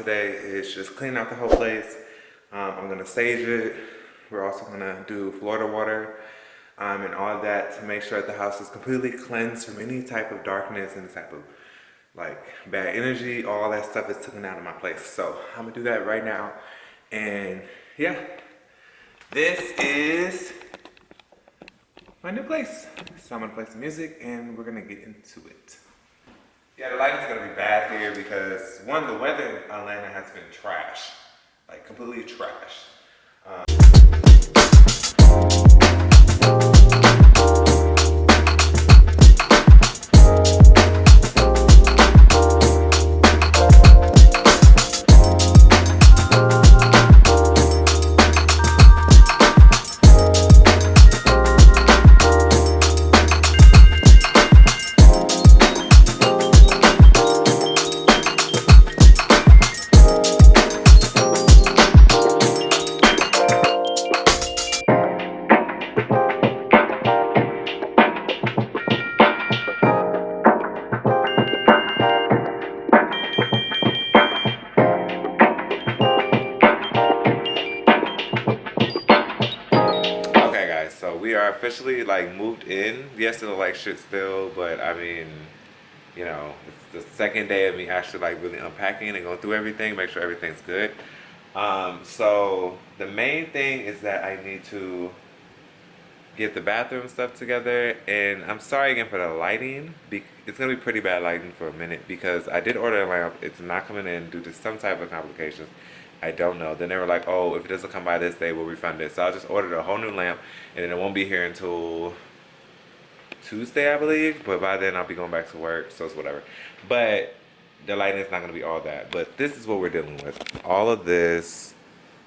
today is just clean out the whole place. I'm gonna sage it. We're also gonna do Florida water and all of that to make sure that the house is completely cleansed from any type of darkness, any type of like bad energy. All that stuff is taken out of my place. So I'm gonna do that right now. And yeah, this is my new place. So I'm gonna play some music and we're gonna get into it. Yeah, the lighting's gonna be bad here because one, the weather in Atlanta has been trash, like completely trash. So we are officially like moved in. Yes, it looks like shit still, but I mean, you know, it's the second day of me actually like really unpacking and going through everything, make sure everything's good. So the main thing is that I need to get the bathroom stuff together, and I'm sorry again for the lighting. It's gonna be pretty bad lighting for a minute because I did order a lamp. It's not coming in due to some type of complications. I don't know. Then they were like, oh, if it doesn't come by this day, we'll refund it. So I just ordered a whole new lamp, and then it won't be here until Tuesday, I believe. But by then I'll be going back to work, so it's whatever. But the lighting is not going to be all that. But this is what we're dealing with. All of this,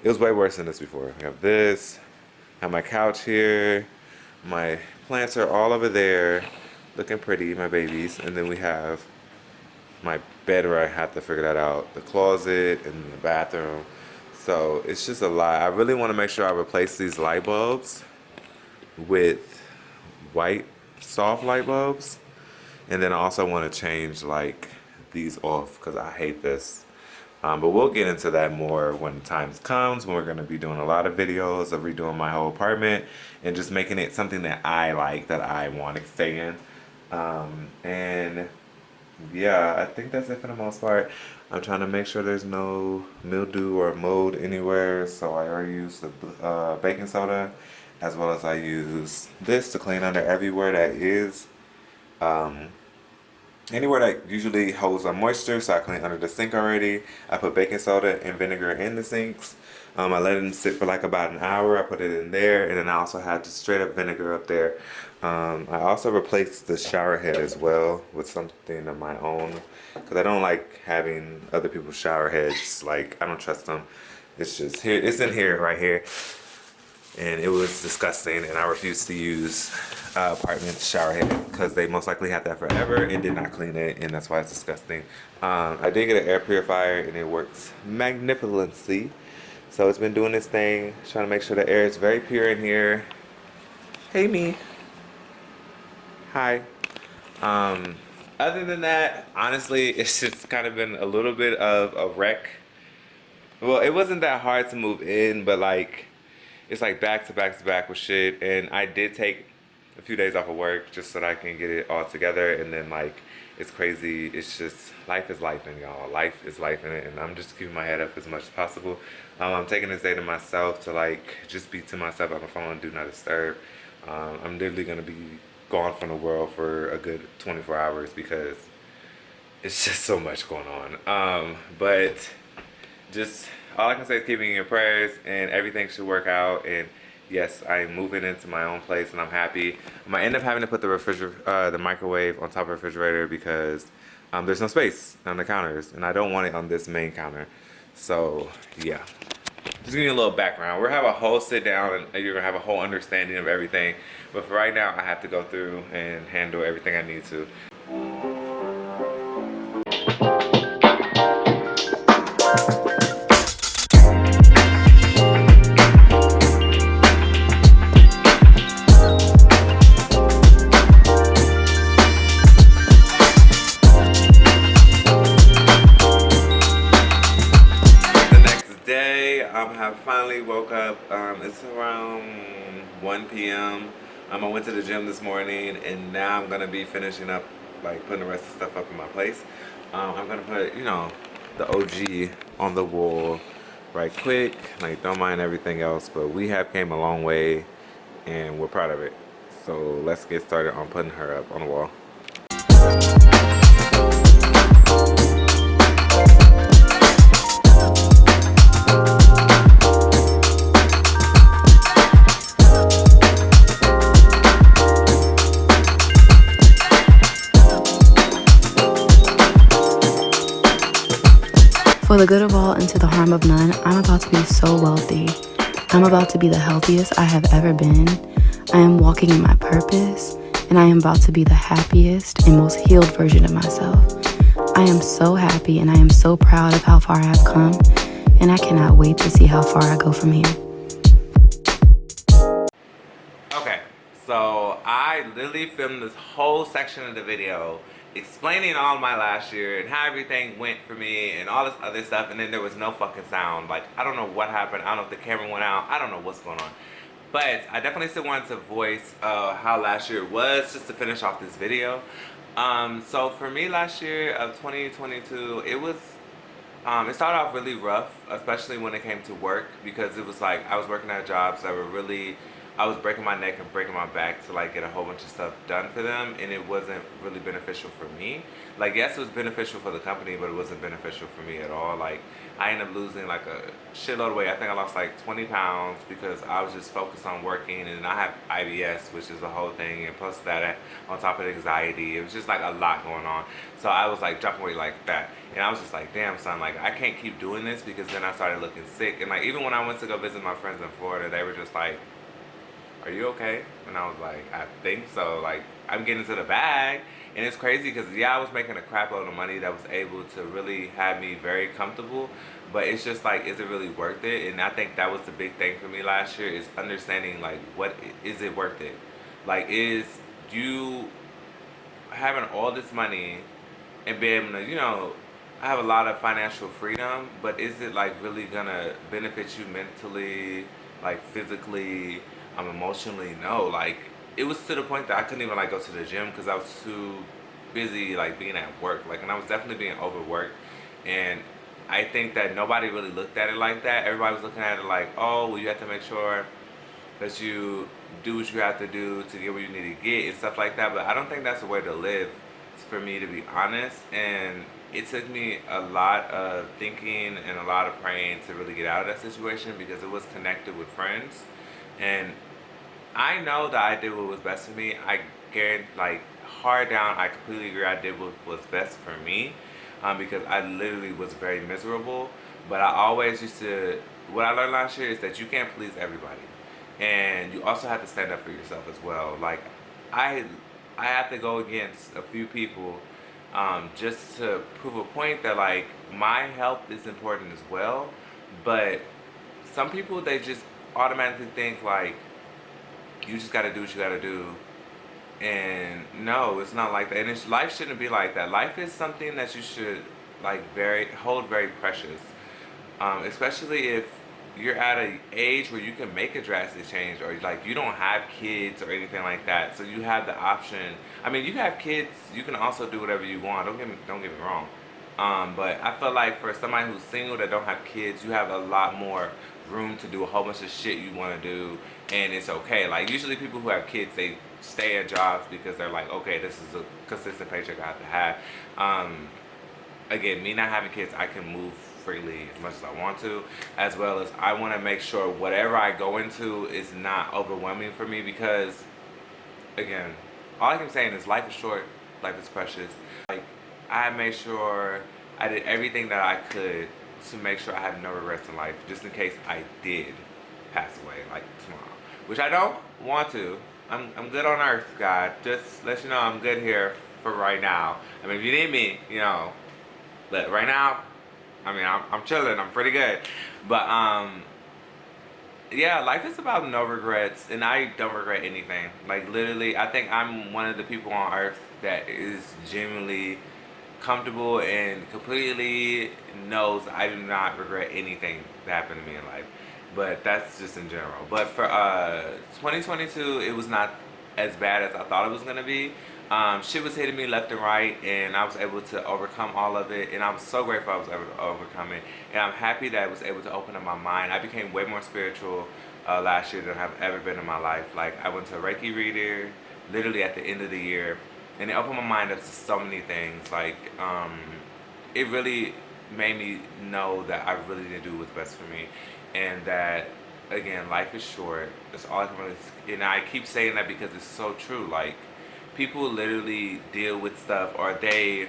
it was way worse than this before. We have this, I have my couch here, my plants are all over there, looking pretty, my babies. And then we have my bed where I have to figure that out, the closet and the bathroom. So it's just a lot. I really want to make sure I replace these light bulbs with white soft light bulbs, and then I also want to change like these off because I hate this. But we'll get into that more when the time comes, when we're going to be doing a lot of videos of redoing my whole apartment and just making it something that I like, that I want to stay in. And yeah, I think that's it for the most part. I'm trying to make sure there's no mildew or mold anywhere, so I already used the baking soda, as well as I use this to clean under everywhere that is anywhere that usually holds on moisture. So I clean under the sink already. I put baking soda and vinegar in the sinks. I let them sit for like about an hour. I put it in there, and then I also had just straight up vinegar up there. I also replaced the shower head as well with something of my own because I don't like having other people's shower heads. Like, I don't trust them. It's just here. It's in here, right here. And it was disgusting, and I refused to use apartment shower head because they most likely had that forever and did not clean it, and that's why it's disgusting. I did get an air purifier, and it works magnificently. So it's been doing this thing, trying to make sure the air is very pure in here. Hey, me. Hi. Other than that, honestly, it's just kind of been a little bit of a wreck. Well, it wasn't that hard to move in, but like, it's like back to back to back with shit. And I did take a few days off of work just so that I can get it all together. And then like, it's crazy. It's just, life is life in y'all. Life is life in it. And I'm just keeping my head up as much as possible. I'm taking this day to myself to like, just be to myself on the phone, do not disturb. I'm literally going to be gone from the world for a good 24 hours because it's just so much going on. But just all I can say is keep me in your prayers, and everything should work out. And yes, I'm moving into my own place, and I'm happy. I might end up having to put the microwave on top of the refrigerator because there's no space on the counters, and I don't want it on this main counter. So yeah, just give you a little background. We're gonna have a whole sit down, and you're gonna have a whole understanding of everything. But for right now, I have to go through and handle everything I need to. today. Have finally woke up. It's around 1 p.m. I went to the gym this morning, and now I'm gonna be finishing up, like putting the rest of the stuff up in my place. I'm gonna put, the OG on the wall right quick. Like, don't mind everything else, but we have came a long way, and we're proud of it. So let's get started on putting her up on the wall. For the good of all and to the harm of none, I'm about to be so wealthy. I'm about to be the healthiest I have ever been. I am walking in my purpose, and I am about to be the happiest and most healed version of myself. I am so happy and I am so proud of how far I have come, and I cannot wait to see how far I go from here. Okay, so I literally filmed this whole section of the video explaining all my last year and how everything went for me and all this other stuff, and then there was no fucking sound. Like, I don't know what happened. I don't know if the camera went out. I don't know what's going on. But I definitely still wanted to voice how last year was, just to finish off this video. So for me, last year of 2022, it started off really rough, especially when it came to work, because it was like I was working at jobs that were really, I was breaking my neck and breaking my back to like get a whole bunch of stuff done for them, and it wasn't really beneficial for me. Like, yes, it was beneficial for the company, but it wasn't beneficial for me at all. Like, I ended up losing like a shitload of weight. I think I lost like 20 pounds because I was just focused on working, and I have IBS, which is the whole thing, and plus that on top of anxiety, it was just like a lot going on. So I was like dropping weight like that, and I was just like, damn son, like I can't keep doing this, because then I started looking sick. And like, even when I went to go visit my friends in Florida, they were just like, are you okay? And I was like, I think so. Like, I'm getting to the bag. And it's crazy because, yeah, I was making a crap load of money that was able to really have me very comfortable. But it's just like, is it really worth it? And I think that was the big thing for me last year, is understanding, like, what is it worth it? Like, is you having all this money and being able to, have a lot of financial freedom, but is it like really gonna benefit you mentally, like physically, emotionally? No. Like, it was to the point that I couldn't even like go to the gym because I was too busy like being at work. Like, and I was definitely being overworked. And I think that nobody really looked at it like that. Everybody was looking at it like, oh, well, you have to make sure that you do what you have to do to get where you need to get and stuff like that. But I don't think that's the way to live, for me, to be honest. And it took me a lot of thinking and a lot of praying to really get out of that situation, because it was connected with friends. And I know that I did what was best for me. I guarantee, like, hard down, I completely agree I did what was best for me, because I literally was very miserable. But I always used to, what I learned last year is that you can't please everybody. And you also have to stand up for yourself as well. Like, I have to go against a few people, just to prove a point that, like, my health is important as well. But some people, they just automatically think like you just got to do what you got to do. And no, it's not like that. And life shouldn't be like that. Life is something that you should like hold very precious, especially if you're at an age where you can make a drastic change, or like you don't have kids or anything like that, so you have the option. I mean, you have kids, you can also do whatever you want. Don't get me wrong. But I feel like for somebody who's single that don't have kids, you have a lot more room to do a whole bunch of shit you want to do, and it's okay. Like, usually people who have kids, they stay at jobs because they're like, okay, this is a consistent paycheck I have to have. Again, me not having kids, I can move freely as much as I want to, as well as I want to make sure whatever I go into is not overwhelming for me, because again, all I can say is life is short, life is precious. Like, I made sure I did everything that I could to make sure I have no regrets in life, just in case I did pass away, like tomorrow, which I don't want to. I'm good on earth, God. Just let you know I'm good here for right now. I mean, if you need me, but right now, I mean, I'm chilling. I'm pretty good. But yeah, life is about no regrets, and I don't regret anything. Like, literally, I think I'm one of the people on earth that is genuinely comfortable and completely knows I do not regret anything that happened to me in life. But that's just in general. But for 2022, it was not as bad as I thought it was gonna be. Shit was hitting me left and right, and I was able to overcome all of it. And I was so grateful I was able to overcome it. And I'm happy that I was able to open up my mind. I became way more spiritual last year than I've ever been in my life. Like, I went to a Reiki reader literally at the end of the year, and it opened my mind up to so many things. Like, it really made me know that I really need to do what's best for me, and that, again, life is short. That's all I can really. And I keep saying that because it's so true. Like, people literally deal with stuff, or they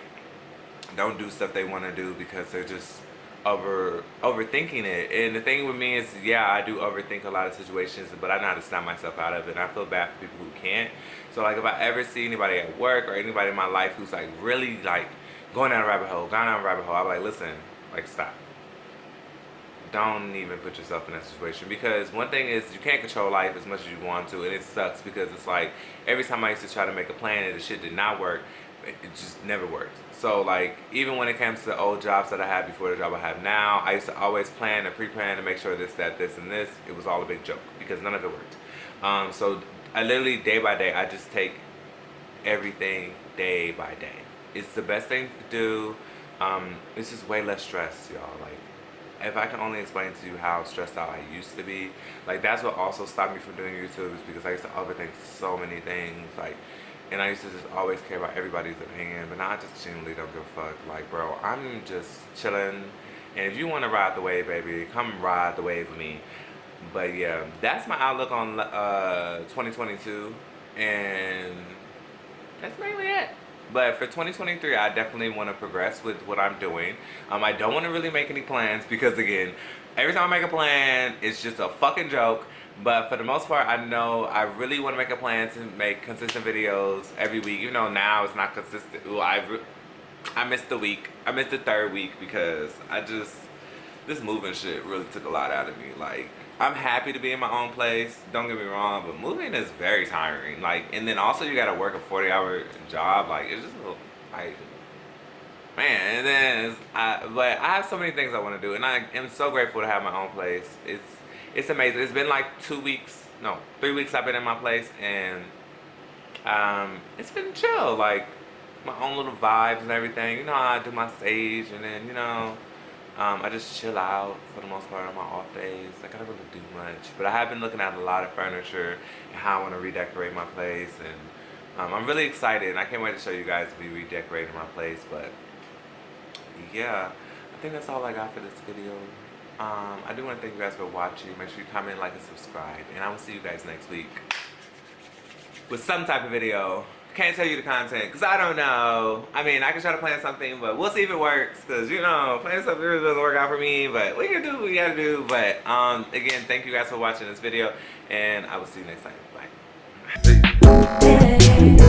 don't do stuff they want to do because they're just overthinking it. And the thing with me is, yeah, I do overthink a lot of situations, but I know how to snap myself out of it. And I feel bad for people who can't. So, like, if I ever see anybody at work or anybody in my life who's like really like going down a rabbit hole, I'm like, listen, like, stop. Don't even put yourself in that situation, because one thing is, you can't control life as much as you want to, and it sucks because it's like every time I used to try to make a plan and the shit did not work, it just never worked. So, like, even when it comes to the old jobs that I had before the job I have now, I used to always plan and pre-plan to make sure this, that, this, and this. It was all a big joke because none of it worked. So I literally, day by day, I just take everything day by day. It's the best thing to do. It's just way less stress, y'all. Like, if I can only explain to you how stressed out I used to be, like, that's what also stopped me from doing YouTube, is because I used to overthink so many things, like, and I used to just always care about everybody's opinion, but now I just genuinely don't give a fuck. Like, bro, I'm just chilling, and if you want to ride the wave, baby, come ride the wave with me. But yeah, that's my outlook on 2022, and that's mainly it. But for 2023, I definitely want to progress with what I'm doing. I don't want to really make any plans because, again, every time I make a plan, it's just a fucking joke. But for the most part, I know I really want to make a plan to make consistent videos every week. Even though now it's not consistent. Ooh, I missed the week. I missed the third week because this moving shit really took a lot out of me. Like, I'm happy to be in my own place, don't get me wrong, but moving is very tiring. Like, and then also you gotta work a 40-hour job. Like, it's just a little, like, man. And then but I have so many things I want to do, and I am so grateful to have my own place. It's amazing. It's been like 3 weeks I've been in my place, and it's been chill. Like, my own little vibes and everything. You know, I do my stage, and then, you know, I just chill out for the most part on my off days. Like, I don't really do much. But I have been looking at a lot of furniture and how I want to redecorate my place. And I'm really excited. And I can't wait to show you guys me redecorating my place. But yeah, I think that's all I got for this video. I do want to thank you guys for watching. Make sure you comment, like, and subscribe. And I will see you guys next week with some type of video. Can't tell you the content because I don't know. I mean, I can try to plan something, but we'll see if it works, because, you know, planning something really doesn't work out for me. But we can do what we gotta do. But again, thank you guys for watching this video, and I will see you next time. Bye.